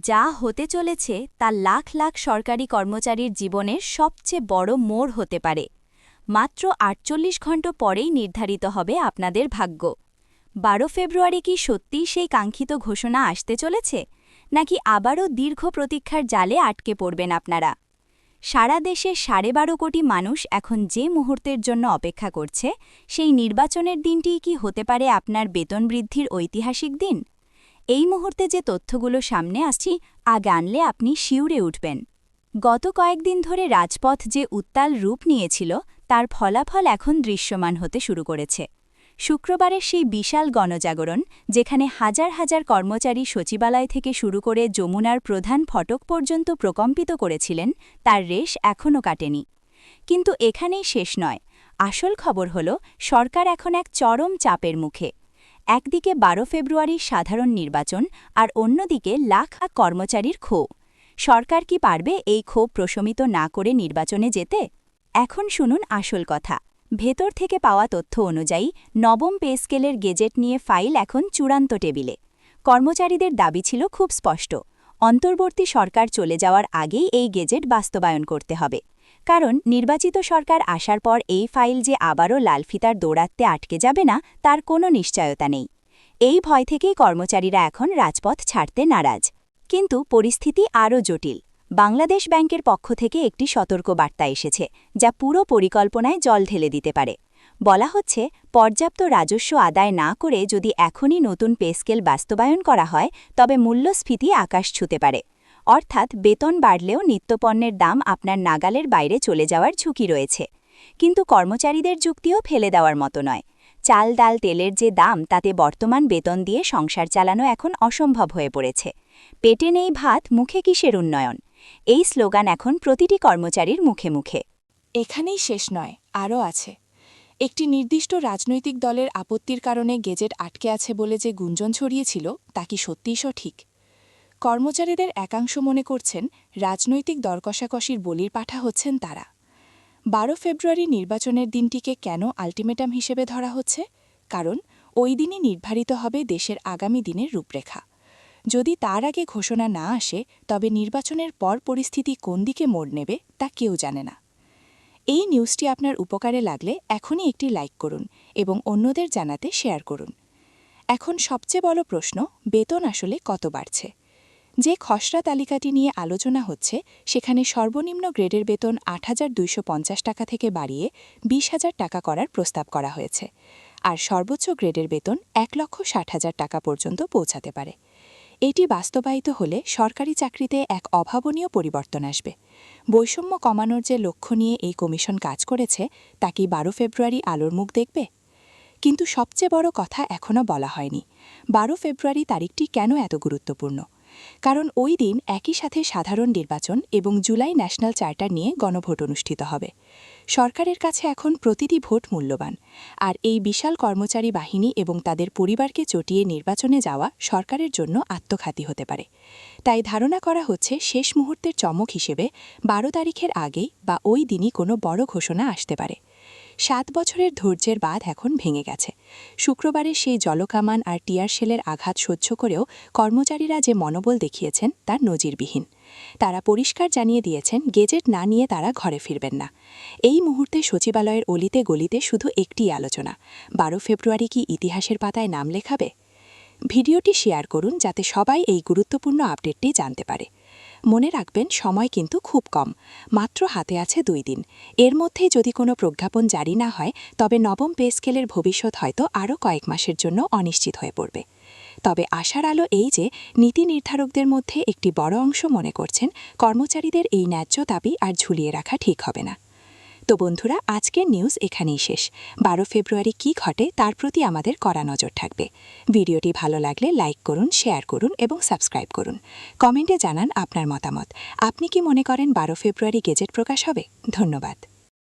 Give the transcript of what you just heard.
যা হতে চলেছে তা লাখ লাখ সরকারি কর্মচারীর জীবনের সবচেয়ে বড় মোড় হতে পারে। মাত্র ৪৮ ঘণ্টা পরেই নির্ধারিত হবে আপনাদের ভাগ্য। ১২ ফেব্রুয়ারি কি সত্যিই সেই কাঙ্ক্ষিত ঘোষণা আসতে চলেছে, নাকি আবারও দীর্ঘ প্রতীক্ষার জালে আটকে পড়বেন আপনারা? সারা দেশে ১২.৫ কোটি মানুষ এখন যে মুহূর্তের জন্য অপেক্ষা করছে, সেই নির্বাচনের দিনটিই কি হতে পারে আপনার বেতন বৃদ্ধির ঐতিহাসিক দিন? এই মুহূর্তে যে তথ্যগুলো সামনে আসছে আগে আনলে আপনি শিউরে উঠবেন। গত কয়েকদিন ধরে রাজপথ যে উত্তাল রূপ নিয়েছিল তার ফলাফল এখন দৃশ্যমান হতে শুরু করেছে। শুক্রবারের সেই বিশাল গণজাগরণ, যেখানে হাজার হাজার কর্মচারী সচিবালয় থেকে শুরু করে যমুনার প্রধান ফটক পর্যন্ত প্রকম্পিত করেছিলেন, তার রেশ এখনও কাটেনি। কিন্তু এখানেই শেষ নয়। আসল খবর হল, সরকার এখন এক চরম চাপের মুখে। একদিকে ১২ ফেব্রুয়ারির সাধারণ নির্বাচন, আর অন্যদিকে লাখ লাখ কর্মচারীর ক্ষোভ। সরকার কি পারবে এই ক্ষোভ প্রশমিত না করে নির্বাচনে যেতে? এখন শুনুন আসল কথা। ভেতর থেকে পাওয়া তথ্য অনুযায়ী নবম পে স্কেলের গেজেট নিয়ে ফাইল এখন চূড়ান্ত টেবিলে। কর্মচারীদের দাবি ছিল খুব স্পষ্ট, অন্তর্বর্তী সরকার চলে যাওয়ার আগেই এই গেজেট বাস্তবায়ন করতে হবে। কারণ নির্বাচিত সরকার আসার পর এই ফাইল যে আবারও লালফিতার দৌড়াতে আটকে যাবে না, তার কোনো নিশ্চয়তা নেই। এই ভয় থেকেই কর্মচারীরা এখন রাজপথ ছাড়তে নারাজ। কিন্তু পরিস্থিতি আরও জটিল। বাংলাদেশ ব্যাংকের পক্ষ থেকে একটি সতর্ক বার্তা এসেছে, যা পুরো পরিকল্পনায় জল ঢেলে দিতে পারে। বলা হচ্ছে, পর্যাপ্ত রাজস্ব আদায় না করে যদি এখনই নতুন পে স্কেল বাস্তবায়ন করা হয়, তবে মূল্যস্ফীতি আকাশ ছুঁতে পারে। অর্থাৎ বেতন বাড়লেও নিত্যপণ্যের দাম আপনার নাগালের বাইরে চলে যাওয়ার ঝুঁকি রয়েছে। কিন্তু কর্মচারীদের যুক্তিও ফেলে দেওয়ার মতো নয়। চাল, ডাল, তেলের যে দাম, তাতে বর্তমান বেতন দিয়ে সংসার চালানো এখন অসম্ভব হয়ে পড়েছে। পেটে নেই ভাত, মুখে কিসের উন্নয়ন? এই স্লোগান এখন প্রতিটি কর্মচারীর মুখে মুখে। এখানেই শেষ নয়, আরও আছে। একটি নির্দিষ্ট রাজনৈতিক দলের আপত্তির কারণে গেজেট আটকে আছে বলে যে গুঞ্জন ছড়িয়েছিল, তা কি সত্যিই সঠিক? কর্মচারীদের একাংশ মনে করছেন, রাজনৈতিক দরকষাকষির বলির পাঠা হচ্ছেন তারা। ১২ ফেব্রুয়ারি নির্বাচনের দিনটিকে কেন আলটিমেটাম হিসেবে ধরা হচ্ছে? কারণ ওই দিনই নির্ধারিত হবে দেশের আগামী দিনের রূপরেখা। যদি তার আগে ঘোষণা না আসে, তবে নির্বাচনের পর পরিস্থিতি কোন দিকে মোড় নেবে তা কেউ জানে না। এই নিউজটি আপনার উপকারে লাগলে এখনই একটি লাইক করুন এবং অন্যদের জানাতে শেয়ার করুন। এখন সবচেয়ে বড় প্রশ্ন, বেতন আসলে কত বাড়ছে? যে খসড়া তালিকাটি নিয়ে আলোচনা হচ্ছে, সেখানে সর্বনিম্ন গ্রেডের বেতন ৮,২৫০ টাকা থেকে বাড়িয়ে ২০,০০০ টাকা করার প্রস্তাব করা হয়েছে, আর সর্বোচ্চ গ্রেডের বেতন ১,৬০,০০০ টাকা পর্যন্ত পৌঁছাতে পারে। এটি বাস্তবায়িত হলে সরকারি চাকরিতে এক অভাবনীয় পরিবর্তন আসবে। বৈষম্য কমানোর যে লক্ষ্য নিয়ে এই কমিশন কাজ করেছে, তা কি ১২ ফেব্রুয়ারি আলোর মুখ দেখবে? কিন্তু সবচেয়ে বড় কথা এখনও বলা হয়নি, ১২ ফেব্রুয়ারি তারিখটি কেন এত গুরুত্বপূর্ণ। কারণ ওই দিন একই সাথে সাধারণ নির্বাচন এবং জুলাই ন্যাশনাল চার্টার নিয়ে গণভোট অনুষ্ঠিত হবে। সরকারের কাছে এখন প্রতিটি ভোট মূল্যবান, আর এই বিশাল কর্মচারী বাহিনী এবং তাদের পরিবারকে চটিয়ে নির্বাচনে যাওয়া সরকারের জন্য আত্মঘাতী হতে পারে। তাই ধারণা করা হচ্ছে, শেষ মুহূর্তের চমক হিসেবে ১২ তারিখের আগেই বা ওই দিনই কোনো বড় ঘোষণা আসতে পারে। ৭ বছরের ধৈর্যের বাঁধ এখন ভেঙে গেছে। শুক্রবারের সেই জলকামান আর টিয়ার শেলের আঘাত সহ্য করেও কর্মচারীরা যে মনোবল দেখিয়েছেন, তা নজিরবিহীন। তারা পরিষ্কার জানিয়ে দিয়েছেন, গেজেট না নিয়ে তারা ঘরে ফিরবেন না। এই মুহূর্তে সচিবালয়ের অলিতে গলিতে শুধু একটিই আলোচনা, ১২ ফেব্রুয়ারি কি ইতিহাসের পাতায় নাম লেখাবে? ভিডিওটি শেয়ার করুন, যাতে সবাই এই গুরুত্বপূর্ণ আপডেটটি জানতে পারে। মনে রাখবেন, সময় কিন্তু খুব কম, মাত্র হাতে আছে ২ দিন। এর মধ্যেই যদি কোনো প্রজ্ঞাপন জারি না হয়, তবে নবম পে স্কেলের ভবিষ্যৎ হয়তো আরও কয়েক মাসের জন্য অনিশ্চিত হয়ে পড়বে। তবে আশার আলো এই যে, নীতি নির্ধারকদের মধ্যে একটি বড় অংশ মনে করছেন, কর্মচারীদের এই ন্যায্য দাবি আর ঝুলিয়ে রাখা ঠিক হবে না। তো বন্ধুরা, আজকের নিউজ এখানেই শেষ। ১২ ফেব্রুয়ারি কী ঘটে তার প্রতি আমাদের কড়া নজর থাকবে। ভিডিওটি ভালো লাগলে লাইক করুন, শেয়ার করুন এবং সাবস্ক্রাইব করুন। কমেন্টে জানান আপনার মতামত। আপনি কি মনে করেন ১২ ফেব্রুয়ারি গেজেট প্রকাশ হবে? ধন্যবাদ।